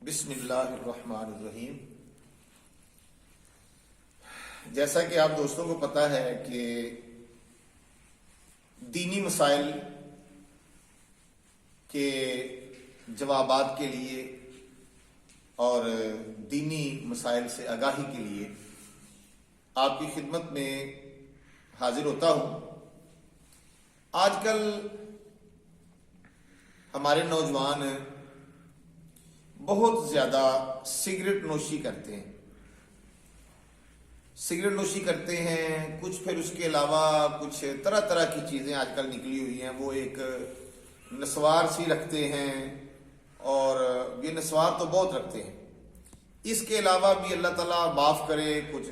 بسم اللہ الرحمن الرحیم۔ جیسا کہ آپ دوستوں کو پتہ ہے کہ دینی مسائل کے جوابات کے لیے اور دینی مسائل سے آگاہی کے لیے آپ کی خدمت میں حاضر ہوتا ہوں۔ آج کل ہمارے نوجوان بہت زیادہ سگریٹ نوشی کرتے ہیں، کچھ پھر اس کے علاوہ کچھ طرح طرح کی چیزیں آج کل نکلی ہوئی ہیں۔ وہ ایک نسوار سی رکھتے ہیں اور یہ نسوار تو بہت رکھتے ہیں۔ اس کے علاوہ بھی اللہ تعالیٰ معاف کرے، کچھ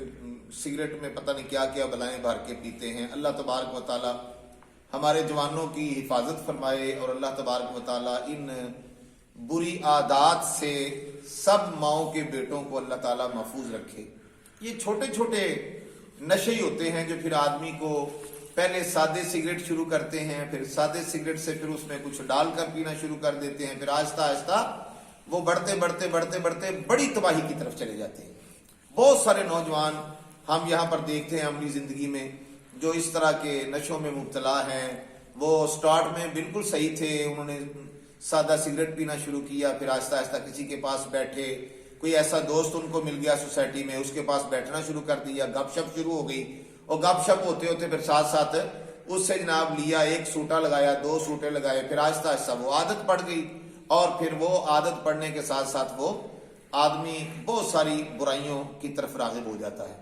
سگریٹ میں پتہ نہیں کیا کیا بلائیں بھر کے پیتے ہیں۔ اللہ تبارک و تعالیٰ ہمارے جوانوں کی حفاظت فرمائے اور اللہ تبارک و تعالیٰ ان بری عادات سے سب ماؤں کے بیٹوں کو اللہ تعالیٰ محفوظ رکھے۔ یہ چھوٹے چھوٹے نشے ہی ہوتے ہیں جو پھر آدمی کو پہلے سادے سگریٹ شروع کرتے ہیں، پھر سادے سگریٹ سے پھر اس میں کچھ ڈال کر پینا شروع کر دیتے ہیں، پھر آہستہ آہستہ وہ بڑھتے بڑی تباہی کی طرف چلے جاتے ہیں۔ بہت سارے نوجوان ہم یہاں پر دیکھتے ہیں عملی زندگی میں جو اس طرح کے نشوں میں مبتلا ہیں۔ وہ سٹارٹ میں بالکل صحیح تھے، انہوں نے سادہ سگریٹ پینا شروع کیا، پھر آہستہ آہستہ کسی کے پاس بیٹھے، کوئی ایسا دوست ان کو مل گیا سوسائٹی میں، اس کے پاس بیٹھنا شروع کر دیا، گپ شپ شروع ہو گئی، اور گپ شپ ہوتے ہوتے پھر ساتھ ساتھ اس سے جناب لیا، ایک سوٹا لگایا، دو سوٹے لگائے، پھر آہستہ آہستہ وہ عادت پڑ گئی، اور پھر وہ عادت پڑنے کے ساتھ ساتھ وہ آدمی بہت ساری برائیوں کی طرف راغب ہو جاتا ہے۔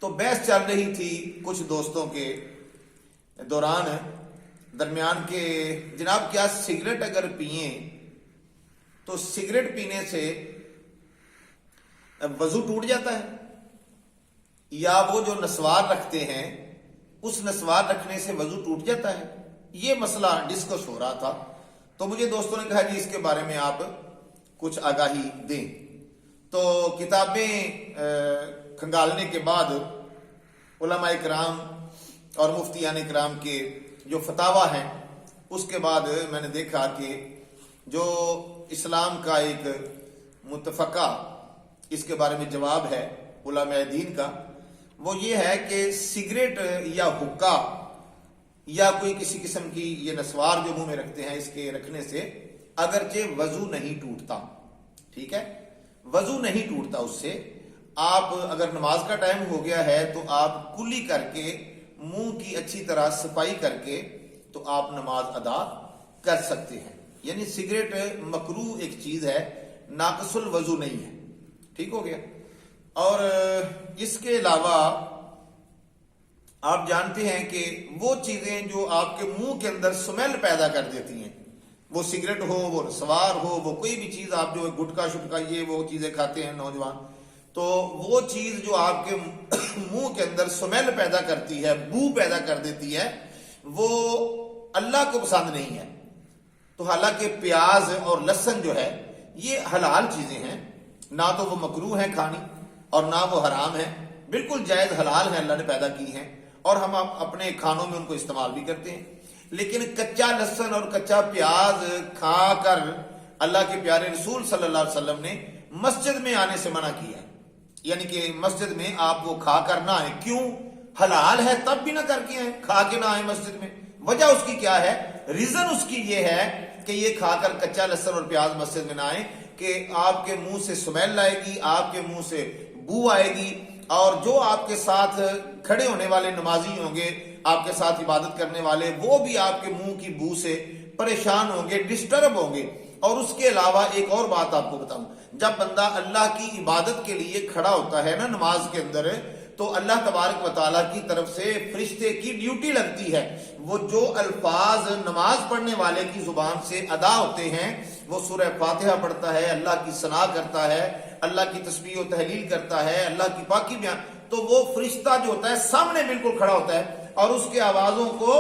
تو بحث چل رہی تھی کچھ دوستوں کے درمیان کے جناب کیا سگریٹ اگر پئیں تو سگریٹ پینے سے وضو ٹوٹ جاتا ہے، یا وہ جو نسوار رکھتے ہیں اس نسوار رکھنے سے وضو ٹوٹ جاتا ہے؟ یہ مسئلہ ڈسکس ہو رہا تھا۔ تو مجھے دوستوں نے کہا جی اس کے بارے میں آپ کچھ آگاہی دیں۔ تو کتابیں کھنگالنے کے بعد علماء کرام اور مفتیان کرام کے جو فتاوی ہیں، اس کے بعد میں نے دیکھا کہ جو اسلام کا ایک متفقہ اس کے بارے میں جواب ہے علماء دین کا، وہ یہ ہے کہ سگریٹ یا حقہ یا کوئی کسی قسم کی یہ نسوار جو منہ میں رکھتے ہیں، اس کے رکھنے سے اگرچہ وضو نہیں ٹوٹتا، ٹھیک ہے، وضو نہیں ٹوٹتا اس سے۔ آپ اگر نماز کا ٹائم ہو گیا ہے تو آپ کلی کر کے منہ کی اچھی طرح صفائی کر کے تو آپ نماز ادا کر سکتے ہیں۔ یعنی سگریٹ مکروہ ایک چیز ہے، ناقص الوضو نہیں ہے، ٹھیک ہو گیا۔ اور اس کے علاوہ آپ جانتے ہیں کہ وہ چیزیں جو آپ کے منہ کے اندر سمیل پیدا کر دیتی ہیں، وہ سگریٹ ہو، وہ نسوار ہو، وہ کوئی بھی چیز، آپ جو گٹکا شٹکا یہ وہ چیزیں کھاتے ہیں نوجوان، تو وہ چیز جو آپ کے منہ کے اندر سمیل پیدا کرتی ہے، بو پیدا کر دیتی ہے، وہ اللہ کو پسند نہیں ہے۔ تو حالانکہ پیاز اور لہسن جو ہے یہ حلال چیزیں ہیں، نہ تو وہ مکروہ ہیں کھانی اور نہ وہ حرام ہیں، بالکل جائز حلال ہیں، اللہ نے پیدا کی ہیں اور ہم اپنے کھانوں میں ان کو استعمال بھی کرتے ہیں۔ لیکن کچا لہسن اور کچا پیاز کھا کر اللہ کے پیارے رسول صلی اللہ علیہ وسلم نے مسجد میں آنے سے منع کیا ہے، یعنی کہ مسجد میں آپ وہ کھا کر نہ آئیں۔ کیوں؟ حلال ہے تب بھی نہ کر کے آئیں، کھا کے نہ آئیں مسجد میں۔ وجہ اس کی کیا ہے؟ ریزن اس کی یہ ہے کہ یہ کھا کر کچا لہسن اور پیاز مسجد میں نہ آئیں کہ آپ کے منہ سے سمیل آئے گی، آپ کے منہ سے بو آئے گی، اور جو آپ کے ساتھ کھڑے ہونے والے نمازی ہوں گے، آپ کے ساتھ عبادت کرنے والے، وہ بھی آپ کے منہ کی بو سے پریشان ہوں گے، ڈسٹرب ہوں گے۔ اور اس کے علاوہ ایک اور بات آپ کو بتاؤں، جب بندہ اللہ کی عبادت کے لیے کھڑا ہوتا ہے نا نماز کے اندر، تو اللہ تبارک و تعالیٰ کی طرف سے فرشتے کی ڈیوٹی لگتی ہے۔ وہ جو الفاظ نماز پڑھنے والے کی زبان سے ادا ہوتے ہیں، وہ سورہ فاتحہ پڑھتا ہے، اللہ کی ثنا کرتا ہے، اللہ کی تسبیح و تحلیل کرتا ہے، اللہ کی پاکی بیان، تو وہ فرشتہ جو ہوتا ہے سامنے بالکل کھڑا ہوتا ہے اور اس کے آوازوں کو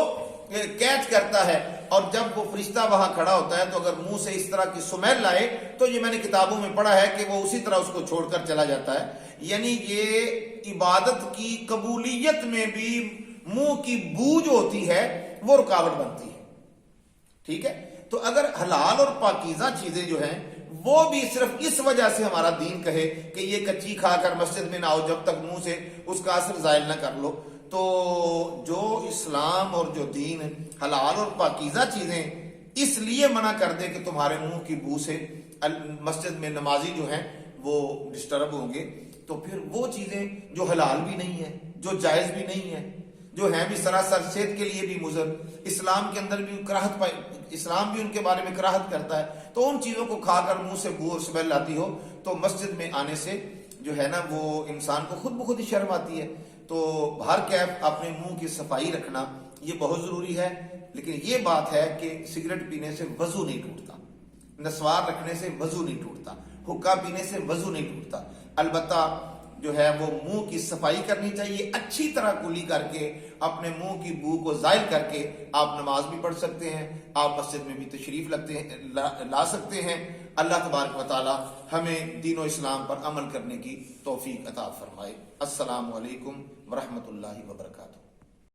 کیچ کرتا ہے۔ اور جب وہ فرشتہ وہاں کھڑا ہوتا ہے تو اگر منہ سے اس طرح کی سمیل لائے تو یہ میں نے کتابوں میں پڑھا ہے کہ وہ اسی طرح اس کو چھوڑ کر چلا جاتا ہے۔ یعنی یہ عبادت کی قبولیت میں بھی منہ کی بو جو ہوتی ہے وہ رکاوٹ بنتی ہے، ٹھیک ہے۔ تو اگر حلال اور پاکیزہ چیزیں جو ہیں وہ بھی صرف اس وجہ سے ہمارا دین کہے کہ یہ کچی کھا کر مسجد میں نہ آؤ جب تک منہ سے اس کا اثر زائل نہ کر لو، تو جو اسلام اور جو دین حلال اور پاکیزہ چیزیں اس لیے منع کر دے کہ تمہارے منہ کی بو سے مسجد میں نمازی جو ہیں وہ ڈسٹرب ہوں گے، تو پھر وہ چیزیں جو حلال بھی نہیں ہیں، جو جائز بھی نہیں ہیں، جو ہیں بھی سراسر صحت کے لیے بھی مضر، اسلام کے اندر بھی کراہت پائی، اسلام بھی ان کے بارے میں کراہت کرتا ہے، تو ان چیزوں کو کھا کر منہ سے بو اور اسمیل آتی ہو تو مسجد میں آنے سے جو ہے نا وہ انسان کو خود بخود ہی شرم آتی ہے۔ تو ہر کیف اپنے منہ کی صفائی رکھنا یہ بہت ضروری ہے، لیکن یہ بات ہے کہ سگریٹ پینے سے وضو نہیں ٹوٹتا، نسوار رکھنے سے وضو نہیں ٹوٹتا، حقہ پینے سے وضو نہیں ٹوٹتا، البتہ جو ہے وہ منہ کی صفائی کرنی چاہیے، اچھی طرح کلی کر کے اپنے منہ کی بو کو زائل کر کے آپ نماز بھی پڑھ سکتے ہیں، آپ مسجد میں بھی تشریف لا سکتے ہیں۔ اللہ تبارک و تعالی ہمیں دین و اسلام پر عمل کرنے کی توفیق عطا فرمائے۔ السلام علیکم ورحمۃ اللہ وبرکاتہ۔